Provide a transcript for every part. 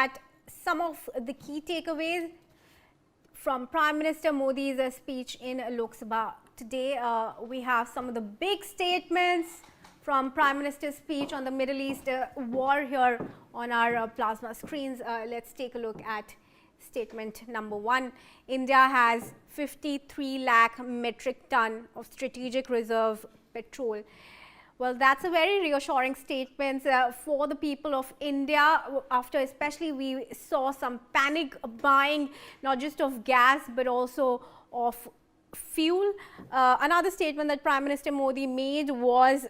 At some of the key takeaways from Prime Minister Modi's speech in Lok Sabha. Today, we have some of the big statements from Prime Minister's speech on the Middle East war here on our plasma screens. Let's take a look at statement number 1. India has 53 lakh metric ton of strategic reserve petrol. Well, that's a very reassuring statement for the people of India, after especially we saw some panic buying, not just of gas, but also of fuel. Another statement that Prime Minister Modi made was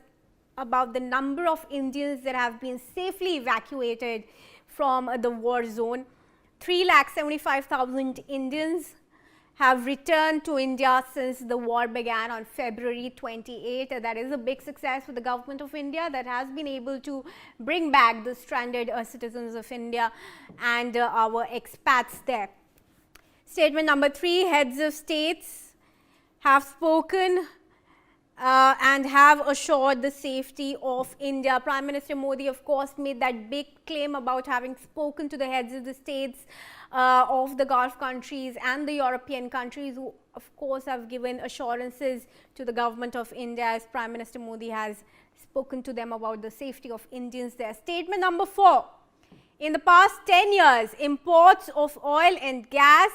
about the number of Indians that have been safely evacuated from the war zone. 3,75,000 Indians have returned to India since the war began on February 28. That is a big success for the government of India that has been able to bring back the stranded citizens of India and our expats there. Statement number 3, heads of states have spoken and have assured the safety of India. Prime Minister Modi, of course, made that big claim about having spoken to the heads of the states of the Gulf countries and the European countries, who of course have given assurances to the government of India, as Prime Minister Modi has spoken to them about the safety of Indians there. Statement number 4, in the past 10 years, imports of oil and gas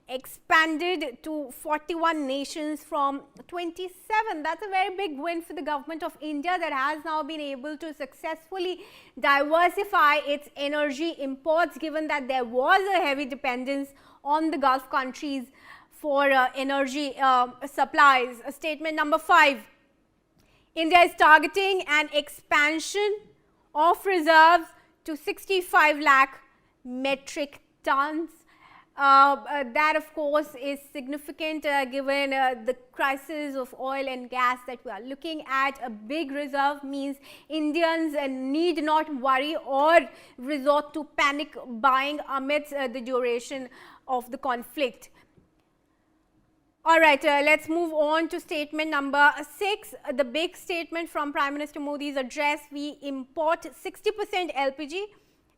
expanded to 41 nations from 27. That's a very big win for the government of India that has now been able to successfully diversify its energy imports, given that there was a heavy dependence on the Gulf countries for energy supplies. Statement number 5, India is targeting an expansion of reserves to 65 lakh metric tons. That of course is significant given the crisis of oil and gas that we are looking at. A big reserve means Indians need not worry or resort to panic buying amidst the duration of the conflict. Alright, let's move on to statement number 6, the big statement from Prime Minister Modi's address. We import 60% LPG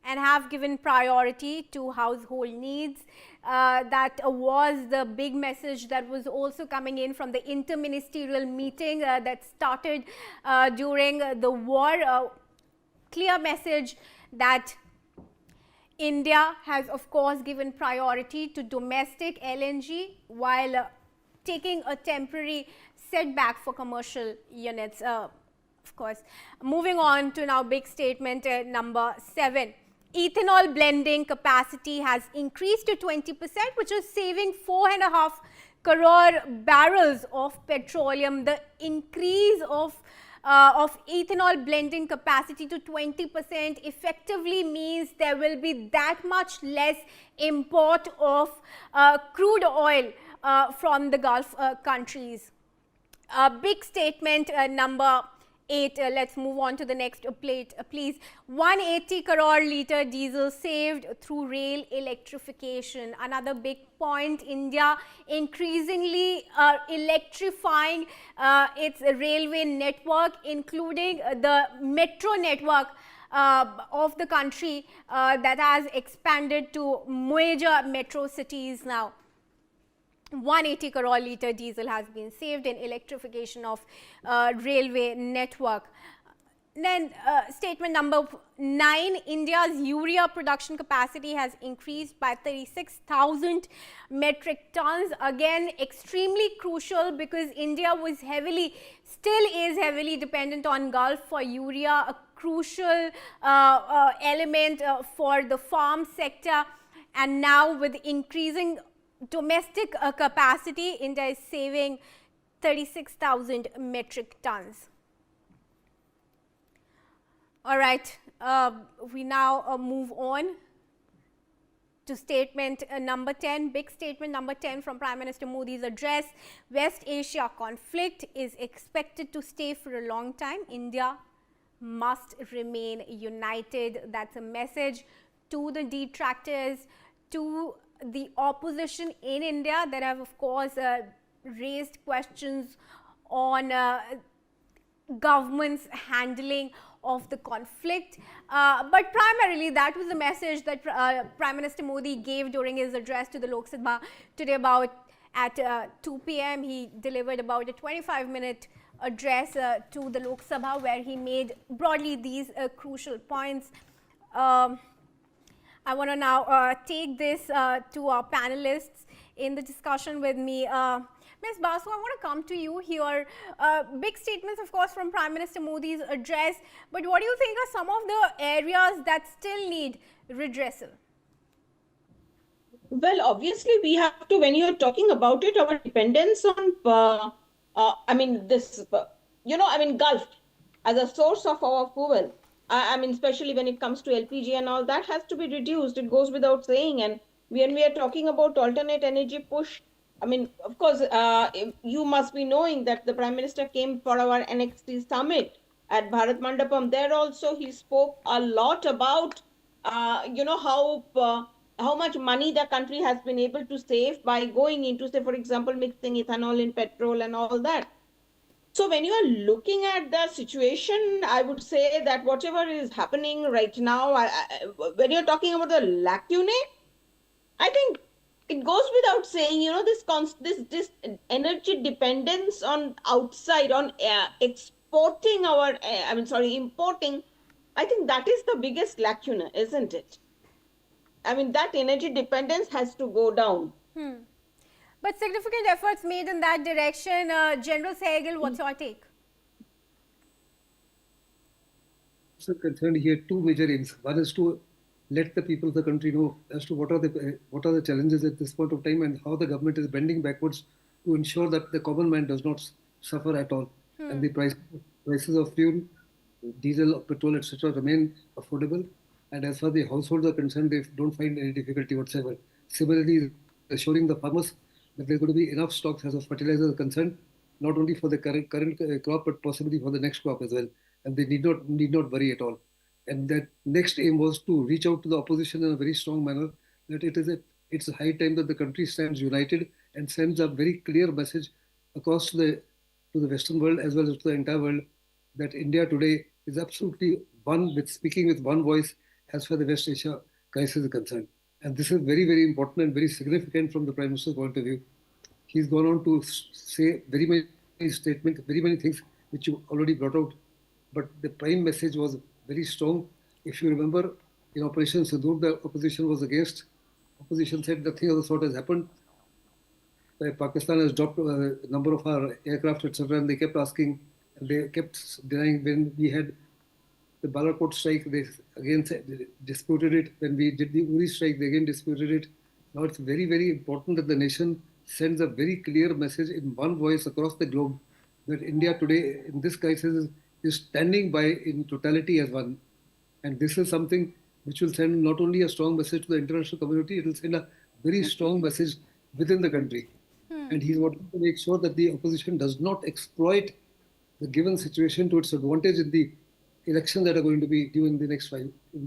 and have given priority to household needs. That was the big message that was also coming in from the interministerial meeting that started during the war. Clear message that India has of course given priority to domestic LNG while taking a temporary setback for commercial units. Of course, moving on to now big statement number 7. Ethanol blending capacity has increased to 20%, which is saving 4.5 crore barrels of petroleum. The increase of ethanol blending capacity to 20% effectively means there will be that much less import of crude oil from the Gulf countries. Big statement number 8. Let's move on to the next plate, please. 180 crore litre diesel saved through rail electrification. Another big point, India increasingly electrifying its railway network, including the metro network of the country that has expanded to major metro cities now. 180 crore litre diesel has been saved in electrification of railway network. Then statement number 9, India's urea production capacity has increased by 36,000 metric tons. Again, extremely crucial because India was still is heavily dependent on Gulf for urea, a crucial element for the farm sector. And now with increasing domestic capacity, India is saving 36,000 metric tons. All right, we now move on to statement number 10, big statement number 10 from Prime Minister Modi's address. West Asia conflict is expected to stay for a long time. India must remain united. That's a message to the detractors, to the opposition in India that have of course raised questions on government's handling of the conflict. But primarily, that was the message that Prime Minister Modi gave during his address to the Lok Sabha today at 2 p.m. He delivered about a 25-minute address to the Lok Sabha, where he made broadly these crucial points. I want to now take this to our panelists in the discussion with me. Ms. Basu, I want to come to you here. Big statements, of course, from Prime Minister Modi's address, but what do you think are some of the areas that still need redressal? Well, obviously, we have to, when you're talking about it, our dependence on, Gulf as a source of our fuel. Especially when it comes to LPG and all, that has to be reduced. It goes without saying. And when we are talking about alternate energy push, of course, you must be knowing that the Prime Minister came for our NXT summit at Bharat Mandapam. There also, he spoke a lot about, how much money the country has been able to save by going into, say, for example, mixing ethanol in petrol and all that. So when you are looking at the situation, I would say that whatever is happening right now, when you're talking about the lacunae, I think it goes without saying, this energy dependence on outside, on exporting importing, I think that is the biggest lacuna, isn't it? That energy dependence has to go down. But significant efforts made in that direction. General Sehgal, what's your take? So concerned here, two major aims. One is to let the people of the country know as to what are the challenges at this point of time and how the government is bending backwards to ensure that the common man does not suffer at all, and the prices of fuel, diesel, petrol, etc. remain affordable. And as far as the households are concerned, they don't find any difficulty whatsoever. Similarly, assuring the farmers that there's going to be enough stocks as of fertilizer is concerned, not only for the current crop, but possibly for the next crop as well. And they need not worry at all. And that next aim was to reach out to the opposition in a very strong manner, that it's high time that the country stands united and sends a very clear message across to the Western world as well as to the entire world, that India today is absolutely speaking with one voice as far as the West Asia crisis is concerned. And this is very, very important and very significant from the Prime Minister's point of view. He's gone on to say very many statements, very many things which you already brought out. But the prime message was very strong. If you remember, in Operation Sindoor, the opposition was against. Opposition said nothing of the sort has happened. Pakistan has dropped a number of our aircraft, etc. And they kept asking, and they kept denying. When we had the Balakot strike, they again disputed it. When we did the Uri strike, they again disputed it. Now it's very, very important that the nation sends a very clear message in one voice across the globe that India today in this crisis is standing by in totality as one. And this is something which will send not only a strong message to the international community, it will send a very strong message within the country. And he's wanting to make sure that the opposition does not exploit the given situation to its advantage in the elections that are going to be due in the next